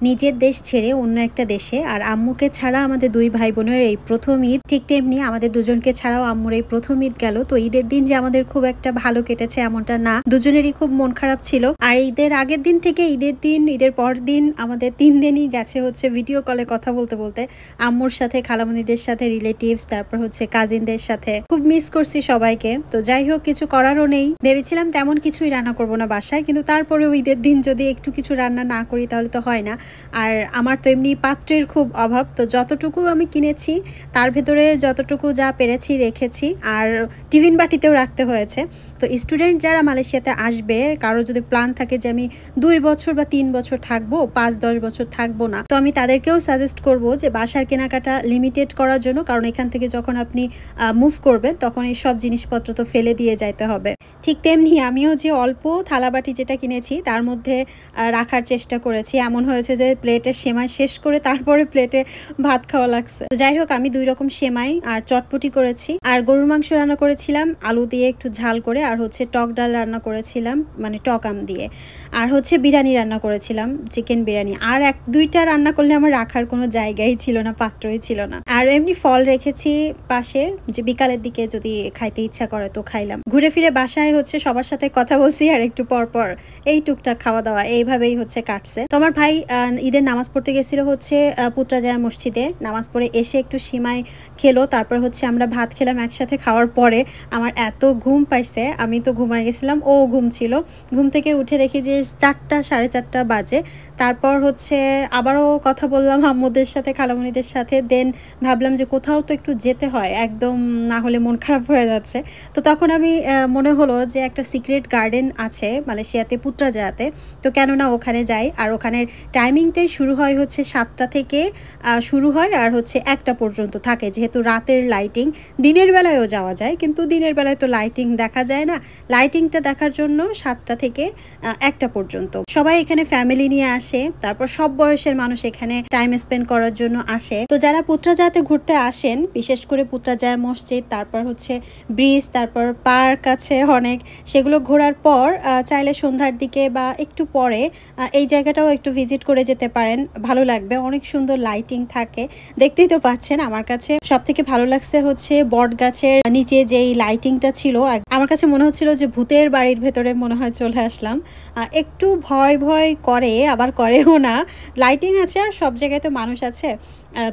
নিজের দেশ ছেড়ে অন্য একটা দেশে, আর আম্মুকে ছাড়া আমাদের দুই ভাই বোনের এই প্রথম ঈদ। ঠিক তেমনি আমাদের দুজনকে ছাড়াও আম্মুর এই প্রথম ঈদ গেল। তো ঈদের দিন যে আমাদের খুব একটা ভালো কেটেছে এমনটা না, দুজনেরই খুব মন খারাপ ছিল। আর ঈদের আগের দিন থেকে ঈদের দিন, ঈদের পর দিন আমাদের 3 দিনই গেছে হচ্ছে ভিডিও কলে কথা বলতে বলতে আম্মুর সাথে, খালামণিদের সাথে, রিলেটিভস, তারপর হচ্ছে কাজিনদের সাথে। খুব মিস করছি সবাইকে। তো যাই হোক, কিছু করারও নেই। ভেবেছিলাম তেমন কিছুই রান্না করবো না বাসায়, কিন্তু তারপরেও ঈদের দিন যদি একটু কিছু রান্না না করি তাহলে তো হয় না। আর আমার তো এমনি পাত্রের খুব অভাব, তো যতটুকু আমি কিনেছি তার ভেতরে যতটুকু যা পেরেছি রেখেছি, আর টিফিন বাটিতেও রাখতে হয়েছে। তো স্টুডেন্ট যারা মালয়েশিয়াতে আসবে, কারো যদি প্ল্যান থাকে যে আমি 2 বছর বা 3 বছর থাকবো, 5-10 বছর থাকবো না, তো আমি তাদেরকেও সাজেস্ট করব যে বাসার কেনাকাটা লিমিটেড করার জন্য। কারণ এখান থেকে যখন আপনি মুভ করবেন তখন এই সব জিনিসপত্র তো ফেলে দিয়ে যাইতে হবে। ঠিক তেমনি আমিও যে অল্প থালাবাটি যেটা কিনেছি তার মধ্যে রাখার চেষ্টা করেছি। এমন হয়েছে যে প্লেটের সেমাই শেষ করে তারপরে প্লেটে ভাত খাওয়া লাগছে। তো যাই হোক, আমি 2 রকম সেমাই আর চটপটি করেছি, আর গরুর মাংস রান্না করেছিলাম আলু দিয়ে একটু ঝাল করে, আর হচ্ছে টক ডাল রান্না করেছিলাম মানে টক আম দিয়ে, আর হচ্ছে বিরিয়ানি রান্না করেছিলাম, চিকেন বিরিয়ানি। আর 1-2টা রান্না করলে আমার রাখার কোনো জায়গাই ছিল না, পাত্রই ছিল না। আর এমনি ফল রেখেছি পাশে, যে বিকালের দিকে যদি খাইতে ইচ্ছা করে তো খাইলাম। ঘুরে ফিরে বাসায় হচ্ছে সবার সাথে কথা বলছি, আর একটু পর পর এই টুকটাক খাওয়া দাওয়া এইভাবেই হচ্ছে কাটছে। তো আমার ভাই ঈদের নামাজ পড়তে গেছিল হচ্ছে পুত্রাজায়া মসজিদে। নামাজ পড়ে এসে একটু সিমাই খেলো, তারপর হচ্ছে আমরা ভাত খেলাম একসাথে। খাওয়ার পরে আমার এত ঘুম পাইছে, আমি তো ঘুমাই গেছিলাম, ও ঘুম ছিল। ঘুম থেকে উঠে দেখি যে 4টা 4:30 বাজে। তারপর হচ্ছে আবারও কথা বললাম আম্মুদের সাথে, খালামণিদের সাথে। দেন ভাবলাম যে কোথাও তো একটু যেতে হয়, একদম না হলে মন খারাপ হয়ে যাচ্ছে। তো তখন আমি মনে হলো যে একটা সিক্রেট গার্ডেন আছে মালয়েশিয়াতে, পুত্রাজায়াতে, তো কেননা ওখানে যাই। আর ওখানের টাইমিংটাই শুরু হয় হচ্ছে 7টা থেকে শুরু হয়, আর হচ্ছে 1টা পর্যন্ত থাকে। যেহেতু রাতের লাইটিং, দিনের বেলায়ও যাওয়া যায়, কিন্তু দিনের বেলায় তো লাইটিং দেখা যায় না। লাইটিংটা দেখার জন্য 7টা থেকে 1টা পর্যন্ত সবাই এখানে ফ্যামিলি নিয়ে আসে। তারপর সব বয়সের মানুষ এখানে টাইম স্পেন্ড করার জন্য আসে। তো যারা পুত্রাজায়াতে ঘুরতে আসেন, বিশেষ করে পুত্রাজায়া মসজিদ, তারপর হচ্ছে ব্রিজ, তারপর পার্ক আছে অনেক, সেগুলো ঘোরার পর চাইলে সন্ধ্যার দিকে বা একটু পরে এই জায়গাটাও একটু ভিজিট করে যেতে পারেন, ভালো লাগবে। অনেক সুন্দর লাইটিং থাকে, দেখতেই তো পাচ্ছেন। আমার কাছে সব থেকে ভালো লাগছে হচ্ছে বট গাছের নিচে যেই লাইটিংটা ছিল, আমার কাছে মনে হচ্ছিল যে ভূতের বাড়ির ভেতরে মনে হয় চলে আসলাম। একটু ভয় ভয় করে, আবার করেও না। লাইটিং আছে আর সব জায়গায় তো মানুষ আছে,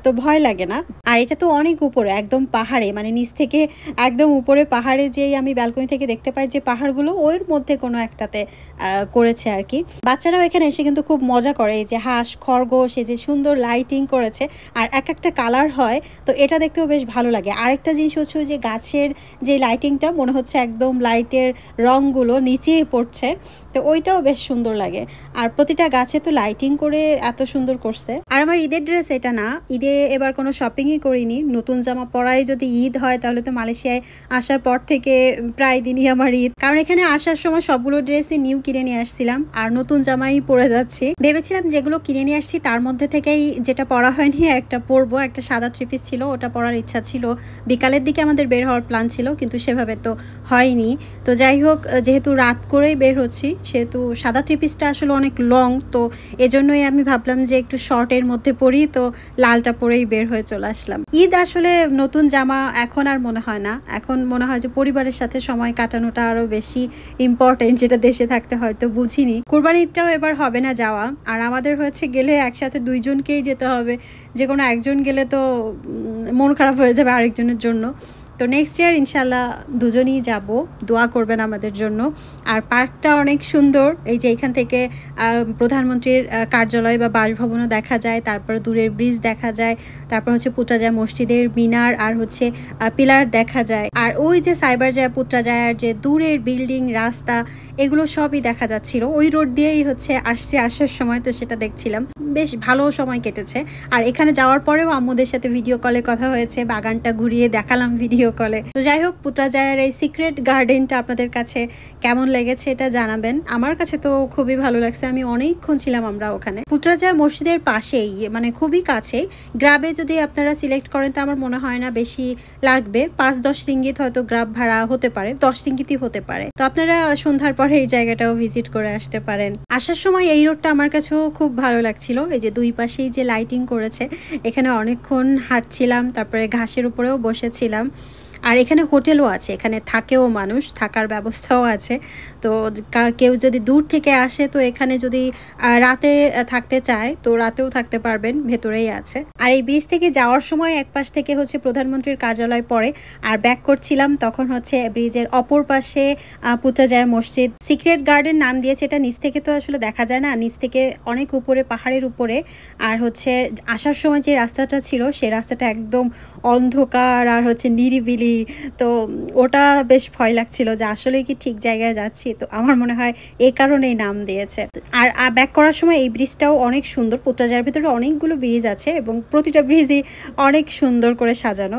তো ভয় লাগে না। আর এটা তো অনেক উপরে, একদম পাহাড়ে, মানে নিচ থেকে একদম উপরে পাহাড়ে যেই আমি ব্যালকনি থেকে দেখতে পাই যে পাহাড়গুলো ওর মধ্যে কোনো একটাতে করেছে আর কি। বাচ্চারাও এখানে এসে কিন্তু খুব মজা করে, এই যে হাঁস, খরগোশ, এই যে সুন্দর লাইটিং করেছে, আর এক একটা কালার হয়, তো এটা দেখতেও বেশ ভালো লাগে। আরেকটা জিনিস হচ্ছে যে গাছের যে লাইটিংটা মনে হচ্ছে একদম লাইটের রঙগুলো নিচে পড়ছে, তো ওইটাও বেশ সুন্দর লাগে। আর প্রতিটা গাছে তো লাইটিং করে এত সুন্দর করছে। আর আমার ঈদের ড্রেস এটা না, ঈদে এবার কোনো শপিংই করিনি। নতুন জামা পরাই যদি ঈদ হয় তাহলে তো মালয়েশিয়ায় আসার পর থেকে প্রায় দিনই আমার ঈদ, কারণ এখানে আসার সময় সবগুলো ড্রেসই নিউ কিনে নিয়ে আসছিলাম, আর নতুন জামাই পরে যাচ্ছি। ভেবেছিলাম যেগুলো কিনে নিয়ে আসছি তার মধ্যে থেকেই যেটা পরা হয়নি একটা পরবো, একটা সাদা 3 পিস ছিল, ওটা পরার ইচ্ছা ছিল। বিকালের দিকে আমাদের বের হওয়ার প্ল্যান ছিল, কিন্তু সেভাবে তো হয়নি। তো যাই হোক, যেহেতু রাত করেই বের হচ্ছি, সেহেতু সাদা 3 পিসটা আসলে অনেক লং, তো এজন্যই আমি ভাবলাম যে একটু শর্টের মধ্যে পরি, তো লালটা পরেই বের হয়ে চলে আসলাম। ঈদ আসলে নতুন জামা এখন আর মনে হয় না, এখন মনে হয় যে পরিবারের সাথে সময় কাটানোটা আরো বেশি ইম্পর্টেন্ট, যেটা দেশে থাকতে হয়তো বুঝিনি। কুরবানি ঈদটাও এবার হবে না যাওয়া, আর আমাদের হয়েছে গেলে একসাথে 2 জনকেই যেতে হবে, যে কোনো একজন গেলে তো মন খারাপ হয়ে যাবে আরেকজনের জন্য। তো নেক্সট ইয়ার ইনশাল্লাহ দুজনেই যাব, দোয়া করবেন আমাদের জন্য। আর পার্কটা অনেক সুন্দর, এই যে এখান থেকে প্রধানমন্ত্রীর কার্যালয় বা বাসভবনও দেখা যায়, তারপর দূরের ব্রিজ দেখা যায়, তারপর হচ্ছে পুত্রাজায়া মসজিদের মিনার আর হচ্ছে পিলার দেখা যায়। আর ওই যে সাইবারজায়া, পুত্রাজায়ার যে দূরের বিল্ডিং, রাস্তা, এগুলো সবই দেখা যাচ্ছিল। ওই রোড দিয়েই হচ্ছে আসার সময়, তো সেটা দেখছিলাম, বেশ ভালো সময় কেটেছে। আর এখানে যাওয়ার পরেও আম্মুদের সাথে ভিডিও কলে কথা হয়েছে, বাগানটা ঘুরিয়ে দেখালাম ভিডিও ভিডিও কলে। তো যাই হোক, পুত্রাজায়ার এই সিক্রেট গার্ডেনটা আপনাদের কাছে কেমন লেগেছে এটা জানাবেন। আমার কাছে তো খুবই ভালো লাগছে, আমি অনেকক্ষণ ছিলাম আমরা ওখানে। পুত্রাজায়া মসজিদের পাশেই, মানে খুবই কাছেই। গ্রাবে যদি আপনারা সিলেক্ট করেন তো আমার মনে হয় না বেশি লাগবে, 5-10 রিঙ্গিত হয়তো গ্রাব ভাড়া হতে পারে, 10 রিঙ্গিতই হতে পারে। তো আপনারা সন্ধ্যার পরে এই জায়গাটাও ভিজিট করে আসতে পারেন। আসার সময় এই রোডটা আমার কাছেও খুব ভালো লাগছিল, এই যে দুই পাশেই যে লাইটিং করেছে, এখানে অনেকক্ষণ হাঁটছিলাম, তারপরে ঘাসের উপরেও বসেছিলাম। আর এখানে হোটেলও আছে, এখানে থাকেও মানুষ, থাকার ব্যবস্থাও আছে। তো কেউ যদি দূর থেকে আসে তো এখানে যদি রাতে থাকতে চায় তো রাতেও থাকতে পারবেন, ভেতরেই আছে। আর এই ব্রিজ থেকে যাওয়ার সময় এক পাশ থেকে হচ্ছে প্রধানমন্ত্রীর কার্যালয় পড়ে, আর ব্যাক করছিলাম তখন হচ্ছে ব্রিজের অপর পাশে পুত্রাজায়া মসজিদ। সিক্রেট গার্ডেন নাম দিয়েছে, এটা নিচ থেকে তো আসলে দেখা যায় না, নিচ থেকে অনেক উপরে, পাহাড়ের উপরে। আর হচ্ছে আসার সময় যে রাস্তাটা ছিল সেই রাস্তাটা একদম অন্ধকার আর হচ্ছে নিরিবিলি। তো ওটা বেশ ভয় লাগছিল যে আসলে কি ঠিক জায়গায় যাচ্ছি। তো আমার মনে হয় এই কারণেই নাম দিয়েছে। আর ব্যাক করার সময় এই ব্রিজটাও অনেক সুন্দর। পুত্রাজায়ার ভিতরে অনেকগুলো ব্রিজ আছে এবং প্রতিটা ব্রিজই অনেক সুন্দর করে সাজানো।